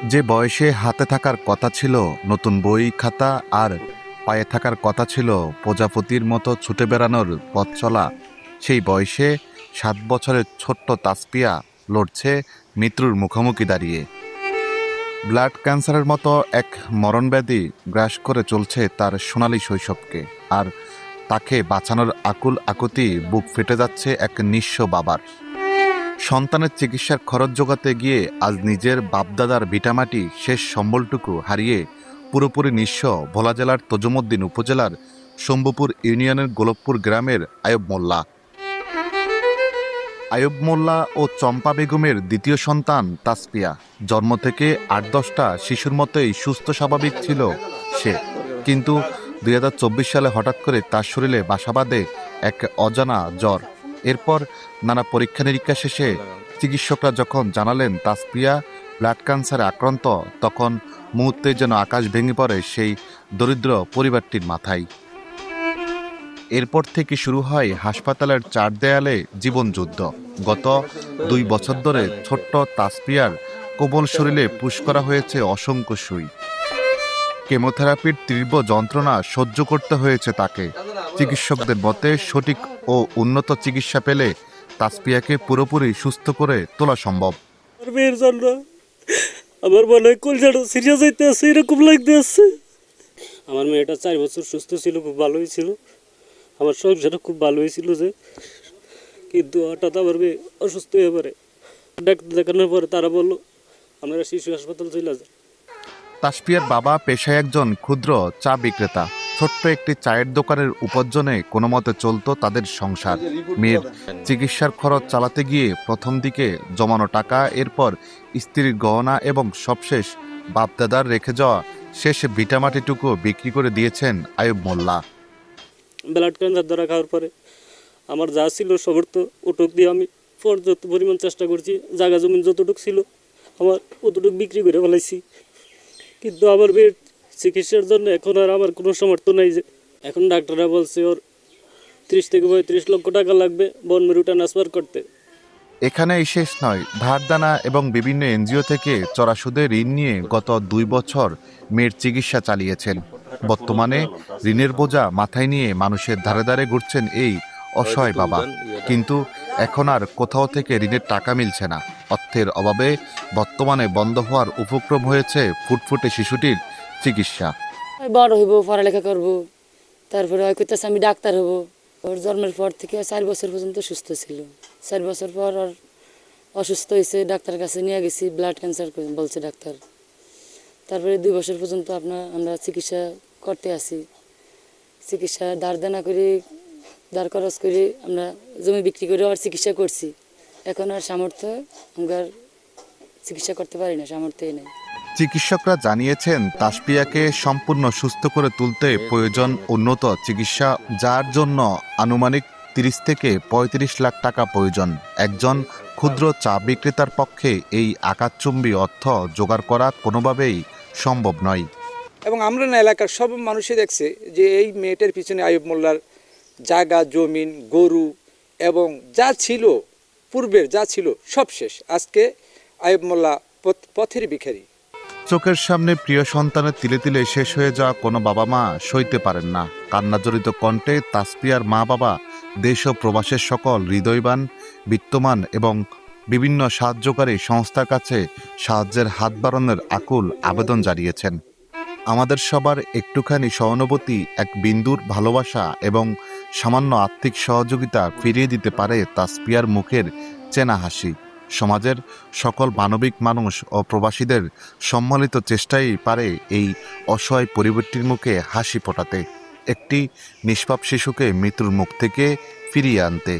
যে বয়সে হাতে থাকার কথা ছিল নতুন বই খাতা আর পায়ে থাকার কথা ছিল প্রজাপতির মতো ছুটে বেড়ানোর পথ চলা, সেই বয়সে 7 বছরের ছোট্ট তাসপিয়া লড়ছে মৃত্যুর মুখোমুখি দাঁড়িয়ে। ব্লাড ক্যান্সারের মতো এক মরণব্যাধি গ্রাস করে চলছে তার সোনালী শৈশবকে, আর তাকে বাঁচানোর আকুল আকুতি বুক ফেটে যাচ্ছে এক নিঃস্ব বাবার। সন্তানের চিকিৎসার খরচ জোগাতে গিয়ে আজ নিজের বাপদাদার ভিটামাটি শেষ সম্বলটুকু হারিয়ে পুরোপুরি নিঃস্ব ভোলা জেলার তজুমুদ্দিন উপজেলার শম্ভুপুর ইউনিয়নের গোলকপুর গ্রামের আয়ুব মোল্লা। আয়ুব মোল্লা ও চম্পা বেগমের দ্বিতীয় সন্তান তাসপিয়া। জন্ম থেকে 8-10টা শিশুর মতোই সুস্থ স্বাভাবিক ছিল সে, কিন্তু 2024 সালে হঠাৎ করে তার শরীরে বাসা বাঁধে এক অজানা জ্বর। এরপর নানা পরীক্ষা নিরীক্ষা শেষে চিকিৎসকরা যখন জানালেন তাসপিয়া ব্লাড ক্যান্সারে আক্রান্ত, তখন মুহূর্তে যেন আকাশ ভেঙে পড়ে সেই দরিদ্র পরিবারটির মাথায়। এরপর থেকে শুরু হয় হাসপাতালের 4 দেয়ালে জীবনযুদ্ধ। গত 2 বছর ধরে ছোট্ট তাসপিয়ার কোমল শরীরে পুশ করা হয়েছে অসংখ্য সুই। কেমোথেরাপির তীব্র যন্ত্রণা সহ্য করতে হয়েছে তাকে। চিকিৎসকদের মতে সঠিক ও উন্নত চিকিৎসা পেলে তাসপিয়াকে পুরোপুরি সুস্থ করে তোলা সম্ভব। মেয়ের জন্য আমার মনে হয় কলজাটা সিরিয়াস হইতে আছে, এরকম লাগতে আছে। আমার মেয়েটা 4 বছর সুস্থ ছিল, খুব ভালোই ছিল, আমার সংসারটা খুব ভালো হয়েছিল যে, কিন্তু হঠাৎ আমার মেয়ে অসুস্থ হয়ে পড়ে। ডাক্তার দেখানোর পরে তারা বললো আপনারা শিশু হাসপাতাল চলে যান। তাসপিয়ার বাবা পেশায় একজন ক্ষুদ্র চা বিক্রেতা। ছোট্ট একটি চায়ের দোকানের উপার্জনে কোনো মতে চলত তাদের সংসার। মেয়ের চিকিৎসার খরচ চালাতে গিয়ে প্রথম দিকে জমানো টাকা, এরপর স্ত্রীর গহনা এবং সবশেষ বাপদাদার রেখে যাওয়া শেষ ভিটামাটিটুকু বিক্রি করে দিয়েছেন আয়ুব মোল্লা। ব্লাড ক্যান্সার ধরা খাওয়ার পরে আমার যা ছিল সমর্থ ওটুক দিয়ে আমি পর্যাপ্ত পরিমাণ চেষ্টা করছি, জায়গা জমিন যতটুকু ছিল আমার অতটুকু বিক্রি করে ফেলাইছি। কিন্তু আমার মেয়ের চিকিৎসার জন্য এখন আর আমার কোনো সামর্থ্য নাই। যে এখন ডাক্তাররা বলছে ওর 30 থেকে 35 লক্ষ টাকা লাগবে বনমেরু ট্রান্সফার করতে। এখানেই শেষ নয়, ধারদানা এবং বিভিন্ন এনজিও থেকে চড়া সুদে ঋণ নিয়ে গত 2 বছর মেয়ের চিকিৎসা চালিয়েছেন। বর্তমানে ঋণের বোঝা মাথায় নিয়ে মানুষের ধারে ধারে ঘুরছেন এই অসহায় বাবা। কিন্তু এখন আর কোথাও থেকে ঋণের টাকা মিলছে না। অর্থের অভাবে বর্তমানে বন্ধ হওয়ার উপক্রম হয়েছে ফুটফুটে শিশুটির চিকিৎসা। বড় হইব, পড়ালেখা করব, তারপরে হয় করতেছে আমি ডাক্তার হব। ওর জন্মের পর থেকে 4 বছর পর্যন্ত সুস্থ ছিল। 4 বছর পর ওর অসুস্থ হয়েছে, ডাক্তারের কাছে নিয়ে গেছি, ব্লাড ক্যান্সার বলছে ডাক্তার। তারপরে 2 বছর পর্যন্ত আমরা চিকিৎসা করতে আসি। চিকিৎসা দানা করে দাঁড় খরচ করে আমরা জমি বিক্রি করে আর চিকিৎসা করছি। এখন আর সামর্থ্য, আমরা চিকিৎসা করতে পারি না, সামর্থ্যই নেই। চিকিৎসকরা জানিয়েছেন তাসপিয়াকে সম্পূর্ণ সুস্থ করে তুলতে প্রয়োজন উন্নত চিকিৎসা, যার জন্য আনুমানিক 30 থেকে 35 লাখ টাকা প্রয়োজন। একজন ক্ষুদ্র চা বিক্রেতার পক্ষে এই আকাশচুম্বী অর্থ জোগাড় করা কোনোভাবেই সম্ভব নয়। এবং আমরা না এলাকার সব মানুষই দেখছে যে এই মেয়েটার পিছনে আয়ুব মোল্লার জায়গা জমিন গরু এবং যা ছিল পূর্বের যা ছিল সব শেষ। আজকে আয়ুব মোল্লা পথের ভিখারি। চোখের সামনে প্রিয় সন্তানের তিলে তিলে শেষ হয়ে যাওয়া কোনো বাবা মা সইতে পারেন না। কান্নাজড়িত কণ্ঠে তাসপিয়ার মা বাবা দেশ ও প্রবাসের সকল হৃদয়বান, বিত্তমান এবং বিভিন্ন সাহায্যকারী সংস্থার কাছে সাহায্যের হাত বাড়ানোর আকুল আবেদন জানিয়েছেন। আমাদের সবার একটুখানি সহানুভূতি, এক বিন্দুর ভালোবাসা এবং সামান্য আর্থিক সহযোগিতা ফিরিয়ে দিতে পারে তাসপিয়ার মুখের চেনা হাসি। সমাজের সকল মানবিক মানুষ ও প্রবাসীদের সম্মিলিত চেষ্টাই পারে এই অসহায় পরিবারটির মুখে হাসি ফোটাতে, একটি নিষ্পাপ শিশুকে মৃত্যুর মুখ থেকে ফিরিয়ে আনতে।